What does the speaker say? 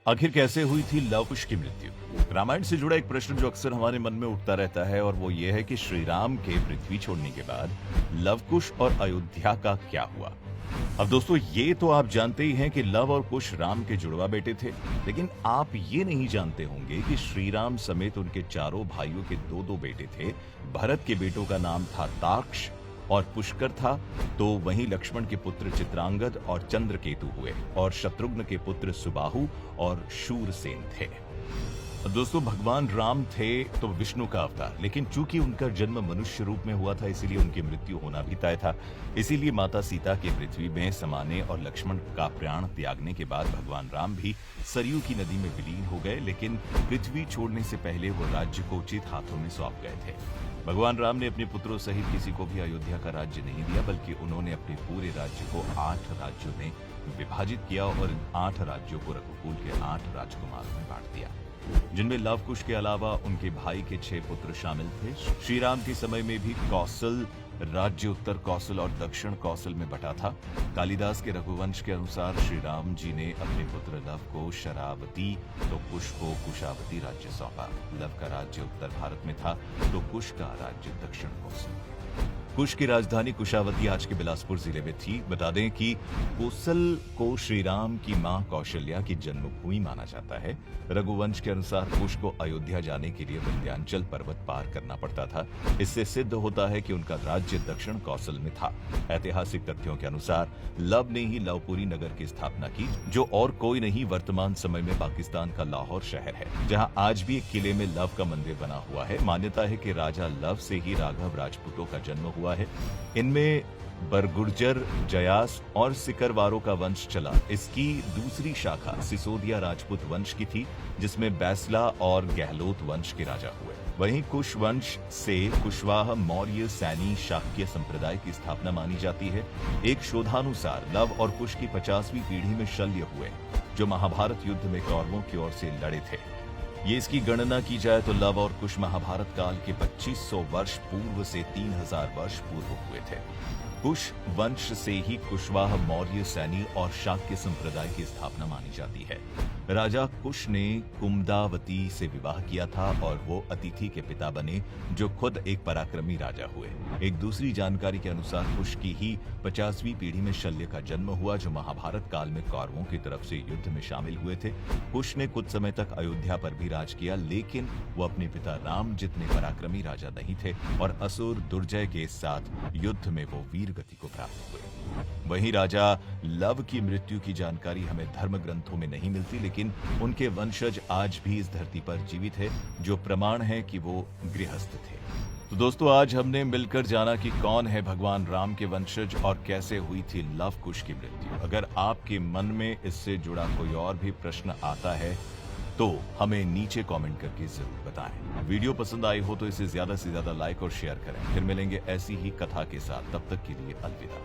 आखिर कैसे हुई थी लव कुश की मृत्यु? रामायण से जुड़ा एक प्रश्न जो अक्सर हमारे मन में उठता रहता है और वो ये है कि श्री राम के पृथ्वी छोड़ने के बाद लव कुश और अयोध्या का क्या हुआ। अब दोस्तों, ये तो आप जानते ही हैं कि लव और कुश राम के जुड़वा बेटे थे, लेकिन आप ये नहीं जानते होंगे कि श्री राम समेत उनके चारों भाइयों के दो दो बेटे थे। भरत के बेटों का नाम था तार्क्ष और पुष्कर था, तो वहीं लक्ष्मण के पुत्र चित्रांगद और चंद्रकेतु हुए और शत्रुघ्न के पुत्र सुबाहु और शूरसेन थे। दोस्तों, भगवान राम थे तो विष्णु का अवतार, लेकिन चूंकि उनका जन्म मनुष्य रूप में हुआ था, इसीलिए उनकी मृत्यु होना भी तय था। इसीलिए माता सीता के पृथ्वी में समाने और लक्ष्मण का प्राण त्यागने के बाद भगवान राम भी सरयू की नदी में विलीन हो गए, लेकिन पृथ्वी छोड़ने से पहले वो राज्य को उचित हाथों में सौंप गए थे। भगवान राम ने अपने पुत्रों सहित किसी को भी अयोध्या का राज्य नहीं दिया, बल्कि उन्होंने अपने पूरे राज्य को 8 राज्यों में विभाजित किया और इन 8 राज्यों को रघुकुल के 8 राजकुमारों में बांट दिया, जिनमें लव कुश के अलावा उनके भाई के 6 पुत्र शामिल थे। श्री राम के समय में भी कौशल राज्य उत्तर कौशल और दक्षिण कौशल में बटा था। कालिदास के रघुवंश के अनुसार श्री राम जी ने अपने पुत्र लव को शरावती तो कुश को कुशावती राज्य सौंपा। लव का राज्य उत्तर भारत में था तो कुश का राज्य दक्षिण कौशल। कुश की राजधानी कुशावती आज के बिलासपुर जिले में थी। बता दें कि कोसल को श्री राम की मां कौशल्या की जन्मभूमि माना जाता है। रघुवंश के अनुसार कुश को अयोध्या जाने के लिए विंध्याचल पर्वत पार करना पड़ता था। इससे सिद्ध होता है कि उनका राज्य दक्षिण कौशल में था। ऐतिहासिक तथ्यों के अनुसार लव ने ही लवपुरी नगर की स्थापना की, जो और कोई नहीं वर्तमान समय में पाकिस्तान का लाहौर शहर है, जहां आज भी एक किले में लव का मंदिर बना हुआ है। मान्यता है कि राजा लव से ही राघव राजपूतों का जन्म हुआ है। इनमें बरगुर्जर, जयास और सिकरवारों का वंश चला। इसकी दूसरी शाखा सिसोदिया राजपूत वंश की थी, जिसमें बैसला और गहलोत वंश के राजा हुए। वहीं कुश वंश से कुशवाहा, मौर्य, सैनी, शाक्य संप्रदाय की स्थापना मानी जाती है। एक शोधानुसार लव और कुश की 50वीं पीढ़ी में शल्य हुए, जो महाभारत युद्ध में कौरवों की ओर से लड़े थे। ये इसकी गणना की जाए तो लव और कुश महाभारत काल के 2500 वर्ष पूर्व से 3000 वर्ष पूर्व हुए थे। कुश वंश से ही कुशवाहा, मौर्य, सैनी और शाक्य संप्रदाय की स्थापना मानी जाती है। राजा कुश ने कुमदावती से विवाह किया था और वो अतिथि के पिता बने, जो खुद एक पराक्रमी राजा हुए। एक दूसरी जानकारी के अनुसार कुश की ही 50वीं पीढ़ी में शल्य का जन्म हुआ, जो महाभारत काल में कौरवों की तरफ से युद्ध में शामिल हुए थे। कुश ने कुछ समय तक अयोध्या पर भी राज किया, लेकिन वो अपने पिता राम जितने पराक्रमी राजा नहीं थे और असुर दुर्जय के साथ युद्ध में वो वीर गति को प्राप्त हुए। वहीं राजा लव की मृत्यु की जानकारी हमें धर्म ग्रंथों में नहीं मिलती, लेकिन उनके वंशज आज भी इस धरती पर जीवित है, जो प्रमाण है कि वो गृहस्थ थे। तो दोस्तों, आज हमने मिलकर जाना कि कौन है भगवान राम के वंशज और कैसे हुई थी लव कुश की मृत्यु। अगर आपके मन में इससे जुड़ा कोई और भी प्रश्न आता है तो हमें नीचे कमेंट करके जरूर बताएं। वीडियो पसंद आई हो तो इसे ज्यादा से ज्यादा लाइक और शेयर करें। फिर मिलेंगे ऐसी ही कथा के साथ, तब तक के लिए अलविदा।